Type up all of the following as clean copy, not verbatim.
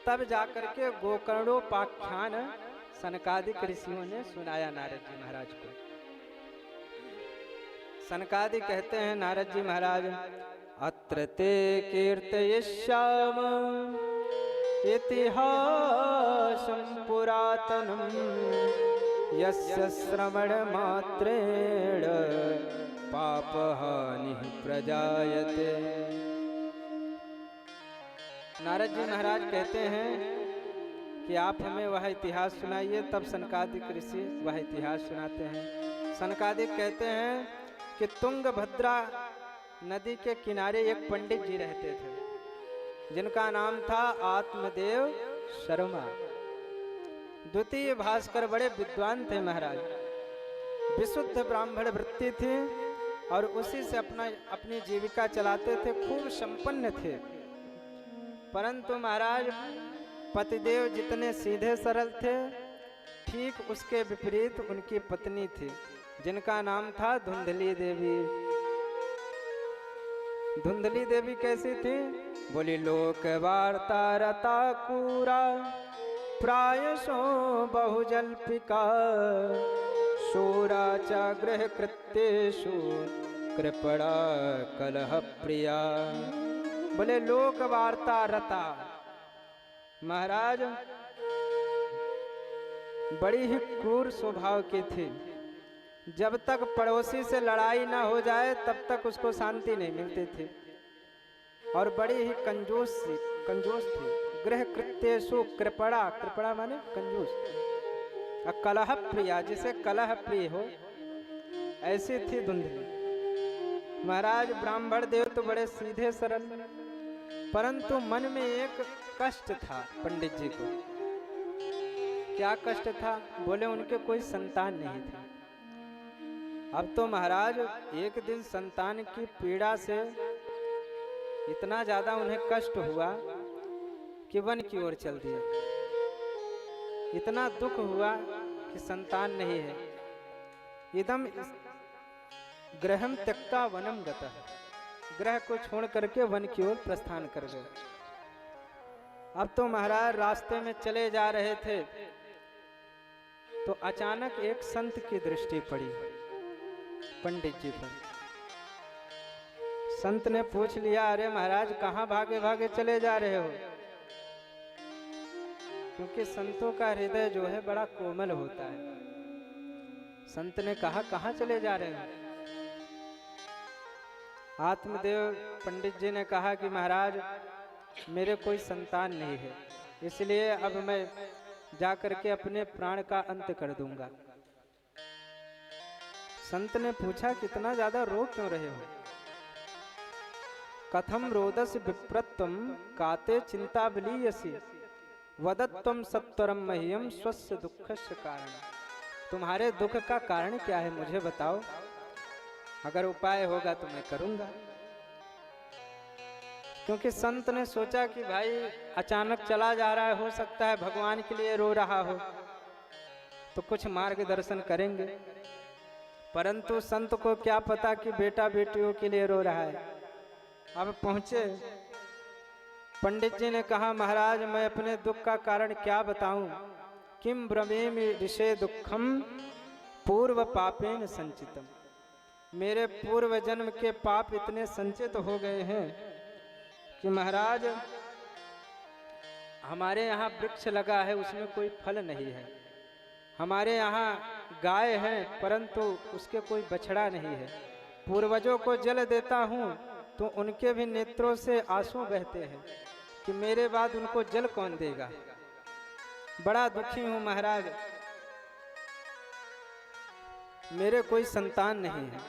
तब जाकर के गोकर्णोपाख्यान सनकादिक ऋषियों ने सुनाया नारद जी महाराज को। सनकादि कहते हैं नारद जी महाराज, अत्र ते कीर्तयिष्याम इतिहासं पुरातनं यस्य श्रवण मात्रेण पापहानिः प्रजायते। नारद जी महाराज कहते हैं कि आप हमें वह इतिहास सुनाइए। तब सनकादिक ऋषि वह इतिहास सुनाते हैं। सनकादिक कहते हैं कि तुंगभद्रा नदी के किनारे एक पंडित जी रहते थे, जिनका नाम था आत्मदेव शर्मा। द्वितीय भास्कर बड़े विद्वान थे महाराज, विशुद्ध ब्राह्मण वृत्ति थी और उसी से अपनी जीविका चलाते थे, खूब संपन्न थे। परंतु महाराज पतिदेव जितने सीधे सरल थे, ठीक उसके विपरीत उनकी पत्नी थी, जिनका नाम था धुंधली देवी। धुंधली देवी कैसी थी? बोली, लोक वार्ता रता कूरा प्रायशो बहुजल्पिका शूरा च गृह कृत्येषु कृपणा कलह प्रिया। बोले लोक वार्ता रता, महाराज बड़ी ही क्रूर स्वभाव की थी। जब तक पड़ोसी से लड़ाई ना हो जाए तब तक उसको शांति नहीं मिलती थी, और बड़ी ही कंजूस थी। गृह कृत्येषु कृपणा, कृपणा माने कंजूस, और कलह प्रिया, जिसे कलह प्रिय हो, ऐसी थी धुंधली। महाराज ब्राह्मण देव तो बड़े सीधे सरल, परंतु मन में एक कष्ट था पंडित जी को। क्या कष्ट था? बोले उनके कोई संतान नहीं थी। अब तो महाराज एक दिन संतान की पीड़ा से इतना ज्यादा उन्हें कष्ट हुआ कि वन की ओर चल दिए। इतना दुख हुआ कि संतान नहीं है। इदम गृहम त्यक्ता वनम गतः, ग्रह को छोड़ करके वन की ओर प्रस्थान कर गए। अब तो महाराज रास्ते में चले जा रहे थे तो अचानक एक संत की दृष्टि पड़ी पंडित जी पर। संत ने पूछ लिया, अरे महाराज कहाँ भागे भागे चले जा रहे हो? क्योंकि संतों का हृदय जो है बड़ा कोमल होता है। संत ने कहा, कहाँ चले जा रहे हो? आत्मदेव पंडित जी ने कहा कि महाराज मेरे कोई संतान नहीं है, इसलिए अब मैं जाकर के अपने प्राण का अंत कर दूंगा। संत ने पूछा, कितना ज्यादा रो क्यों रहे हो? कथम रोदस विप्रत्वम काते चिंता बलीयसी वदत्वम सत्वरम मह्यम स्वस्य दुःखस्य कारण। तुम्हारे दुख का कारण क्या है, मुझे बताओ, अगर उपाय होगा तो मैं करूंगा। क्योंकि संत ने सोचा कि भाई अचानक चला जा रहा है, हो सकता है भगवान के लिए रो रहा हो, तो कुछ मार्गदर्शन करेंगे। परंतु संत को क्या पता कि बेटा बेटियों के लिए रो रहा है। अब पहुंचे, पंडित जी ने कहा, महाराज मैं अपने दुख का कारण क्या बताऊं? किम ब्रवीमि ऋषे दुखम पूर्व पापेन संचितम। मेरे पूर्व जन्म के पाप इतने संचित हो गए हैं कि महाराज हमारे यहाँ वृक्ष लगा है, उसमें कोई फल नहीं है। हमारे यहाँ गाय है, परंतु उसके कोई बछड़ा नहीं है। पूर्वजों को जल देता हूँ तो उनके भी नेत्रों से आंसू बहते हैं कि मेरे बाद उनको जल कौन देगा। बड़ा दुखी हूँ महाराज, मेरे कोई संतान नहीं है।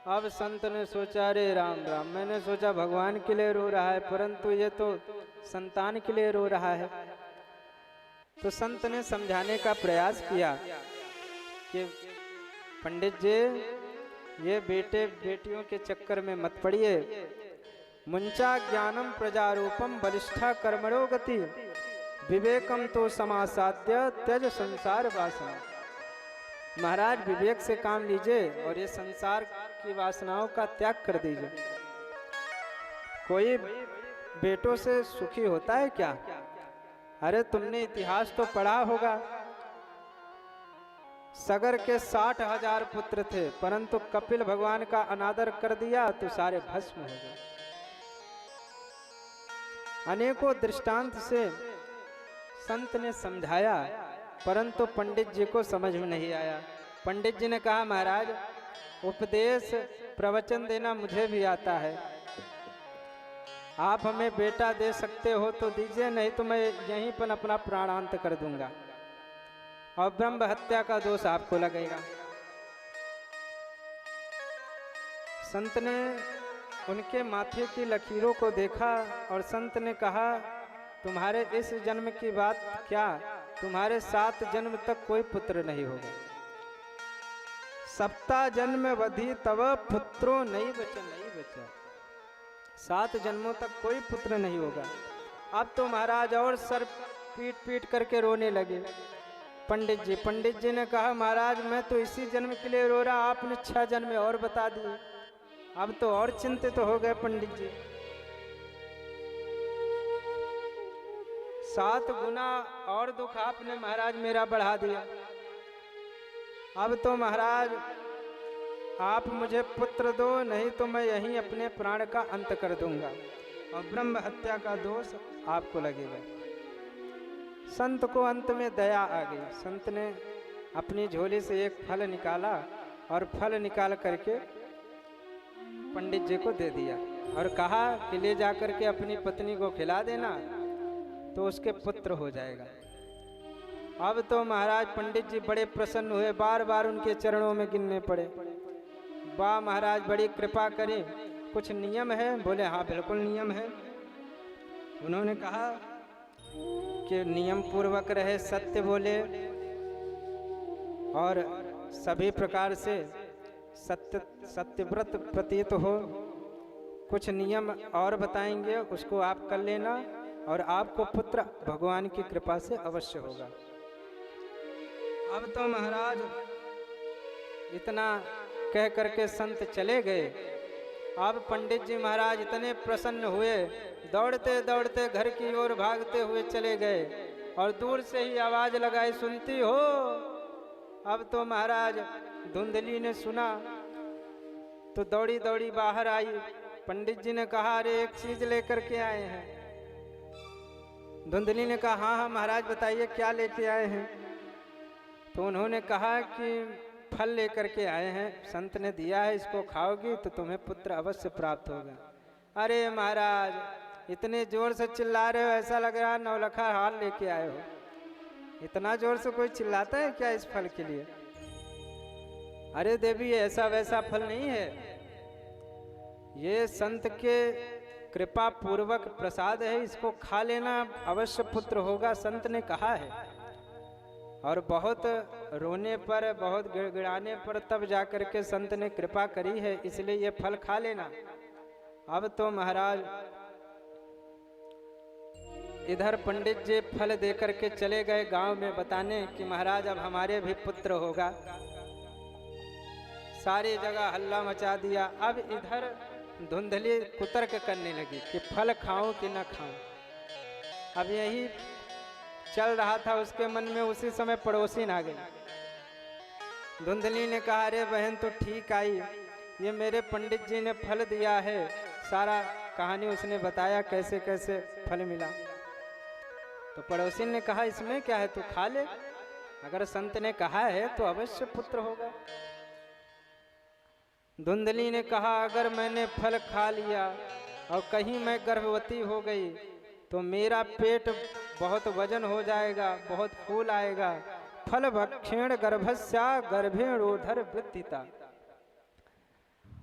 अब संत ने सोचा, अरे राम राम, मैंने सोचा भगवान के लिए रो रहा है, परंतु ये तो संतान के लिए रो रहा है। तो संत ने समझाने का प्रयास किया कि पंडित जी ये बेटे बेटियों के चक्कर में मत पड़िए। मुंचा ज्ञानम प्रजारूपम बलिष्ठा कर्मणो गति विवेकम तो समासाद्य त्यज संसार वासना। महाराज विवेक से काम लीजिए और ये संसार की वासनाओं का त्याग कर दीजिए। कोई बेटों से सुखी होता है क्या? अरे तुमने इतिहास तो पढ़ा होगा, सगर के 60,000 पुत्र थे, परंतु कपिल भगवान का अनादर कर दिया तो सारे भस्म हो गए। अनेकों दृष्टांत से संत ने समझाया, परंतु पंडित जी को समझ में नहीं आया। पंडित जी ने कहा, महाराज उपदेश प्रवचन देना मुझे भी आता है, आप हमें बेटा दे सकते हो तो दीजिए, नहीं तो मैं यहीं पर अपना प्राणांत कर दूंगा और ब्रह्म हत्या का दोष आपको लगेगा। संत ने उनके माथे की लकीरों को देखा और संत ने कहा, तुम्हारे इस जन्म की बात क्या, तुम्हारे 7 जन्म तक कोई पुत्र नहीं होगा। 7 जन्म वधि तब पुत्रो नहीं बचा। 7 जन्मों तक कोई पुत्र नहीं होगा। अब तो महाराज और सर पीट पीट करके रोने लगे। पंडित जी ने कहा, महाराज मैं तो इसी जन्म के लिए रो रहा, आपने 6 जन्म और बता दिए। अब तो और चिंतित तो हो गए पंडित जी। 7 गुना और दुख आपने महाराज मेरा बढ़ा दिया। अब तो महाराज आप मुझे पुत्र दो, नहीं तो मैं यहीं अपने प्राण का अंत कर दूंगा और ब्रह्म हत्या का दोष आपको लगेगा। संत को अंत में दया आ गई। संत ने अपनी झोली से एक फल निकाला और फल निकाल करके पंडित जी को दे दिया और कहा कि ले जाकर के अपनी पत्नी को खिला देना तो उसके पुत्र हो जाएगा। अब तो महाराज पंडित जी बड़े प्रसन्न हुए, बार बार उनके चरणों में गिरने पड़े। वाह महाराज बड़ी कृपा करें, कुछ नियम है? बोले हाँ बिल्कुल नियम है। उन्होंने कहा कि नियम पूर्वक रहे, सत्य बोले और सभी प्रकार से सत्यव्रत प्रतीत हो। कुछ नियम और बताएंगे, उसको आप कर लेना और आपको पुत्र भगवान की कृपा से अवश्य होगा। अब तो महाराज इतना कह करके संत चले गए। अब पंडित जी महाराज इतने प्रसन्न हुए, दौड़ते दौड़ते घर की ओर भागते हुए चले गए और दूर से ही आवाज लगाई, सुनती हो? अब तो महाराज धुंधली ने सुना तो दौड़ी दौड़ी बाहर आई। पंडित जी ने कहा, अरे एक चीज लेकर के आए हैं। धुंधली ने कहा, हाँ हाँ महाराज बताइए क्या लेके आए हैं। तो उन्होंने कहा कि फल लेकर के आए हैं, संत ने दिया है, इसको खाओगी तो तुम्हें पुत्र अवश्य प्राप्त होगा। अरे महाराज इतने जोर से चिल्ला रहे हो, ऐसा लग रहा है नौलखा हाल लेके आए हो। इतना जोर से कोई चिल्लाता है क्या इस फल के लिए? अरे देवी ऐसा वैसा फल नहीं है, ये संत के कृपा पूर्वक प्रसाद है, इसको खा लेना अवश्य पुत्र होगा, संत ने कहा है। और बहुत रोने पर, बहुत गिड़गिड़ाने पर तब जाकर के संत ने कृपा करी है, इसलिए ये फल खा लेना। अब तो महाराज इधर पंडित जी फल देकर के चले गए गांव में बताने कि महाराज अब हमारे भी पुत्र होगा। सारी जगह हल्ला मचा दिया। अब इधर धुंधली कुतर्क करने लगी कि फल खाऊं कि न खाऊं। अब यही चल रहा था उसके मन में, उसी समय पड़ोसी आ गई। धुंधली ने कहा, अरे बहन तो ठीक आई, ये मेरे पंडित जी ने फल दिया है। सारा कहानी उसने बताया कैसे कैसे फल मिला। तो पड़ोसी ने कहा, इसमें क्या है, तू खा ले, अगर संत ने कहा है तो अवश्य पुत्र होगा। धुंधली ने कहा, अगर मैंने फल खा लिया और कहीं मैं गर्भवती हो गई तो मेरा पेट बहुत वजन हो जाएगा, बहुत फूल आएगा। फल भक्षेण गर्भस्या गर्भेणोधर वृद्धिता।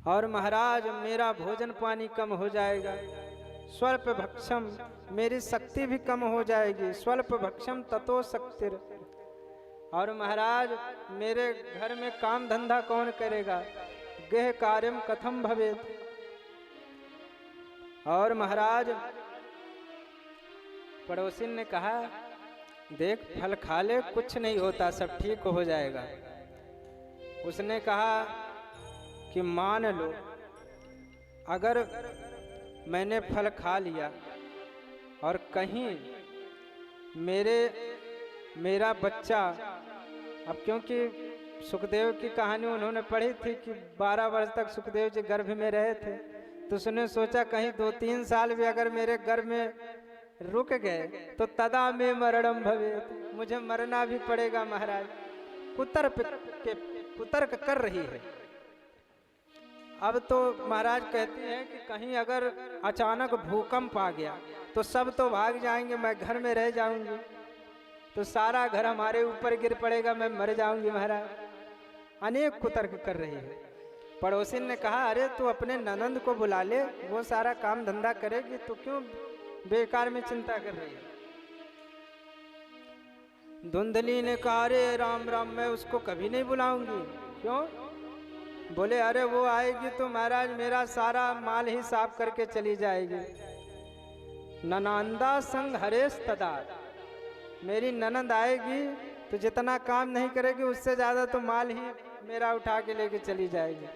और महाराज मेरा भोजन पानी कम हो जाएगा। स्वल्प भक्षम, मेरी शक्ति भी कम हो जाएगी। स्वल्प भक्षम ततो शक्तिर। और महाराज मेरे घर में काम धंधा कौन करेगा? गृह कार्यम कथम भवेत। और महाराज पड़ोसी ने कहा, देख फल खा ले, कुछ नहीं होता, सब ठीक हो जाएगा। उसने कहा कि मान लो अगर मैंने फल खा लिया और कहीं मेरा बच्चा, अब क्योंकि सुखदेव की कहानी उन्होंने पढ़ी थी कि 12 वर्ष तक सुखदेव जी गर्भ में रहे थे, तो उसने सोचा कहीं 2-3 साल भी अगर मेरे गर्भ में रुक गए तो तदा में मरणम भवेत, मुझे मरना भी पड़ेगा महाराज। कुतर्क कर रही है। अब तो महाराज कहती हैं कि कहीं अगर अचानक भूकंप आ गया तो सब तो भाग जाएंगे, मैं घर में रह जाऊंगी, तो सारा घर हमारे ऊपर गिर पड़ेगा, मैं मर जाऊंगी महाराज। अनेक कुतर्क कर रही है। पड़ोसी ने कहा अरे तू अपने ननंद को बुला ले, वो सारा काम धंधा करेगी, तो क्यों बेकार में चिंता कर रही है। धुंधली ने कहा अरे राम राम, मैं उसको कभी नहीं बुलाऊंगी। क्यों? बोले अरे वो आएगी तो महाराज मेरा सारा माल ही साफ करके चली जाएगी। ननंदा संग हरेश तदा, मेरी ननंद आएगी तो जितना काम नहीं करेगी उससे ज्यादा तो माल ही मेरा उठा के लेके चली जाएगी।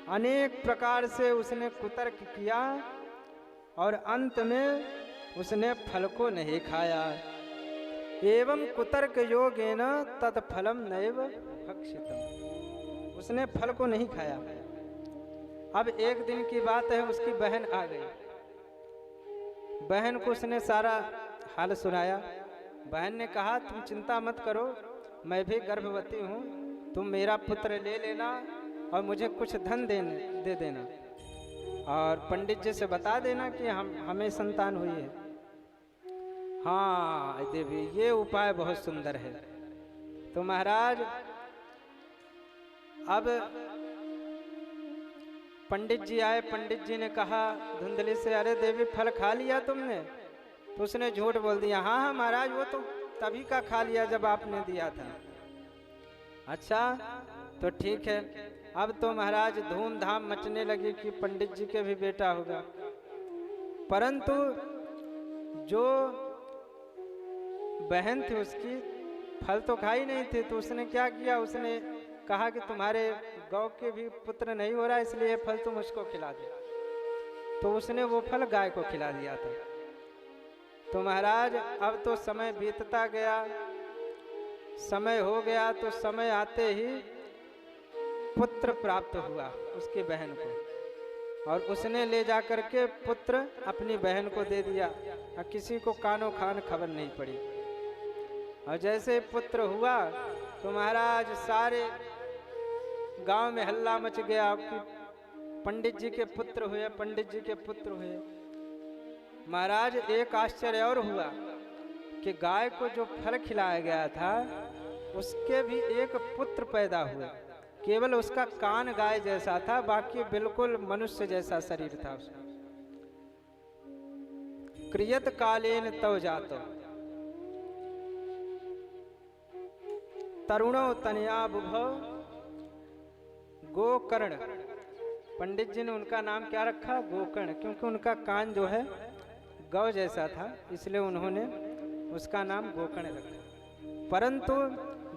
अनेक प्रकार से उसने कुतर्क किया और अंत में उसने फल को नहीं खाया। एवं कुतर्क योगेन तत्फलम नैव भक्षितम्, उसने फल को नहीं खाया। अब एक दिन की बात है, उसकी बहन आ गई। बहन को उसने सारा हाल सुनाया। बहन ने कहा तुम चिंता मत करो, मैं भी गर्भवती हूँ, तुम मेरा पुत्र ले लेना और मुझे कुछ धन दे देना और पंडित जी से बता देना कि हमें संतान हुई है। हाँ देवी, ये उपाय बहुत सुंदर है। तो महाराज अब पंडित जी आए। पंडित जी ने कहा धुंधली से अरे देवी फल खा लिया तुमने? तो उसने झूठ बोल दिया, हाँ हाँ महाराज वो तो तभी का खा लिया जब आपने दिया था। अच्छा तो ठीक है। अब तो महाराज धूमधाम मचने लगी कि पंडित जी के भी बेटा होगा। परंतु जो बहन थी उसकी फल तो खाई नहीं थी, तो उसने क्या किया, उसने कहा कि तुम्हारे गौ के भी पुत्र नहीं हो रहा, इसलिए फल तुम उसको खिला दो। तो उसने वो फल गाय को खिला दिया था। तो महाराज अब तो समय बीतता गया, समय हो गया, तो समय आते ही पुत्र प्राप्त हुआ उसकी बहन को, और उसने ले जा करके पुत्र अपनी बहन को दे दिया और किसी को कानो खान खबर नहीं पड़ी। और जैसे पुत्र हुआ तो महाराज सारे गांव में हल्ला मच गया कि पंडित जी के पुत्र हुए, पंडित जी के पुत्र हुए। महाराज एक आश्चर्य और हुआ कि गाय को जो फल खिलाया गया था उसके भी एक पुत्र पैदा हुआ। केवल उसका कान गाय जैसा था, बाकी बिल्कुल मनुष्य जैसा शरीर था उसका। क्रियत कालेन तव जातो तरुणो तनया बुभव गोकर्ण। पंडित जी ने उनका नाम क्या रखा? गोकर्ण, क्योंकि उनका कान जो है गौ जैसा था, इसलिए उन्होंने उसका नाम गोकर्ण रखा। परंतु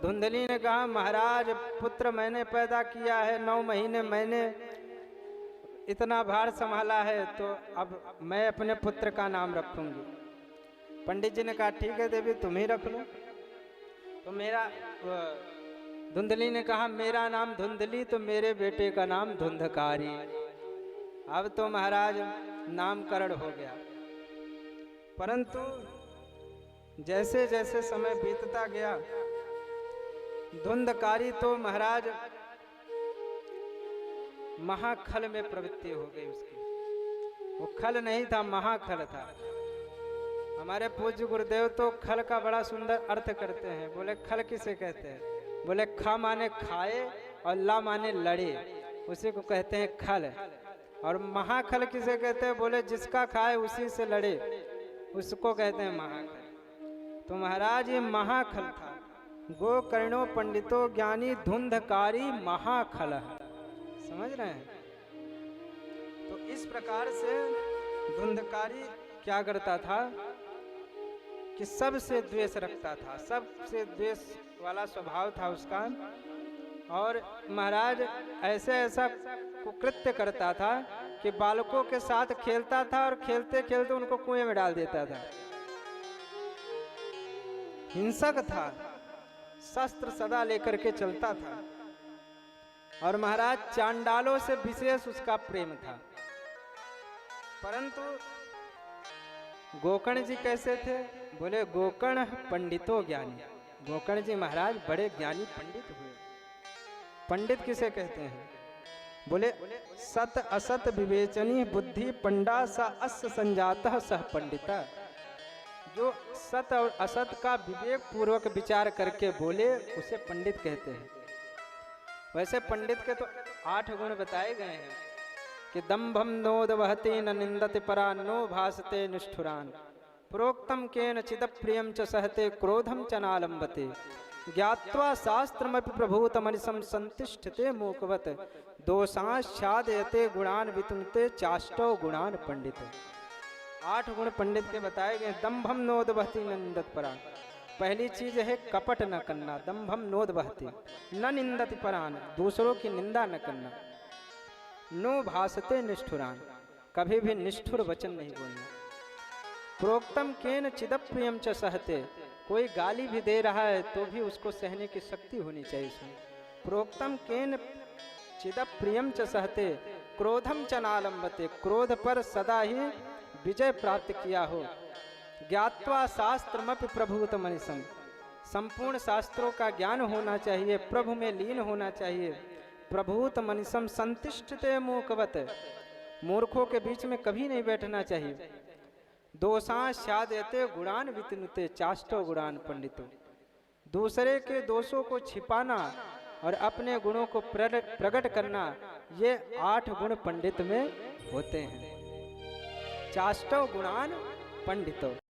धुंधली ने कहा महाराज पुत्र मैंने पैदा किया है, 9 महीने मैंने इतना भार संभाला है, तो अब मैं अपने पुत्र का नाम रखूंगी। पंडित जी ने कहा ठीक है देवी तुम ही रख लो। तो मेरा धुंधली ने कहा मेरा नाम धुंधली, तो मेरे बेटे का नाम धुंधकारी। अब तो महाराज नामकरण हो गया। परंतु जैसे जैसे समय बीतता गया धुंधकारी तो महाराज महाखल में प्रवृत्ति हो गई उसकी। वो खल नहीं था, महाखल था। हमारे पूज्य गुरुदेव तो खल का बड़ा सुंदर अर्थ करते हैं। बोले खल किसे कहते हैं? बोले ख माने खाए और ला माने लड़े, उसी को कहते हैं खल। और महाखल किसे कहते हैं? बोले जिसका खाए उसी से लड़े, उसको कहते हैं महाखल। तो महाराज ये महाखल था। गोकर्णो पंडितो ज्ञानी धुंधकारी महाखल। समझ रहे हैं? तो इस प्रकार से धुंधकारी क्या करता था कि सबसे द्वेष रखता था, सबसे द्वेष वाला स्वभाव था उसका। और महाराज ऐसे ऐसा कुकृत्य करता था कि बालकों के साथ खेलता था और खेलते खेलते उनको कुएं में डाल देता था। हिंसक था, शस्त्र सदा लेकर के चलता था, और महाराज चांडालों से विशेष उसका प्रेम था। परंतु गोकर्ण जी कैसे थे? बोले गोकर्ण पंडितो ज्ञानी। गोकर्ण जी महाराज बड़े ज्ञानी पंडित हुए। पंडित किसे कहते हैं? बोले सत असत विवेचनी बुद्धि पंडा सा अस्य संजातः सह पंडिता। जो सत और असत का विवेक पूर्वक विचार करके बोले उसे पंडित कहते हैं। वैसे पंडित के तो 8 गुण बताए गए हैं कि दंभम नोदवहति न निंदति परा नो भासते निष्ठुरान प्रोक्तम केन चिद प्रियम च सहते क्रोधम च नालंबते ज्ञात्वा शास्त्रमपि प्रभूतमनिशं संतिष्ठते मूकवत दोषाश्चादयते गुणान वितुनते चाष्टौ गुणान पंडित। 8 गुण पंडित के बताए गए। दंभम नोदवहति न निंदत परान, पहली चीज है कपट न करना। दंभम नोदवहति न निंदति परान, दूसरों की निंदा न करना। नो भासते निष्ठुरान, कभी भी निष्ठुर वचन नहीं बोलना। प्रोक्तम केन चिद प्रियम च सहते, कोई गाली भी दे रहा है तो भी उसको सहने की शक्ति होनी चाहिए इसमें। प्रोक्तम केन चिद प्रियम च सहते क्रोधम च नालंबते, क्रोध पर सदा ही विजय प्राप्त किया हो। ज्ञात्वा शास्त्रमपि प्रभूत मनिशम, संपूर्ण शास्त्रों का ज्ञान होना चाहिए, प्रभु में लीन होना चाहिए। प्रभूत मनिशम संतिष्ठते मूकवत, मूर्खों के बीच में कभी नहीं बैठना चाहिए। दोषाश्चादयते गुणान वितनुते चाष्टो गुणान पंडितो, दूसरे के दोषों को छिपाना और अपने गुणों को प्रकट करना, ये 8 गुण पंडित में होते हैं। चाष्टो गुणान पंडितो।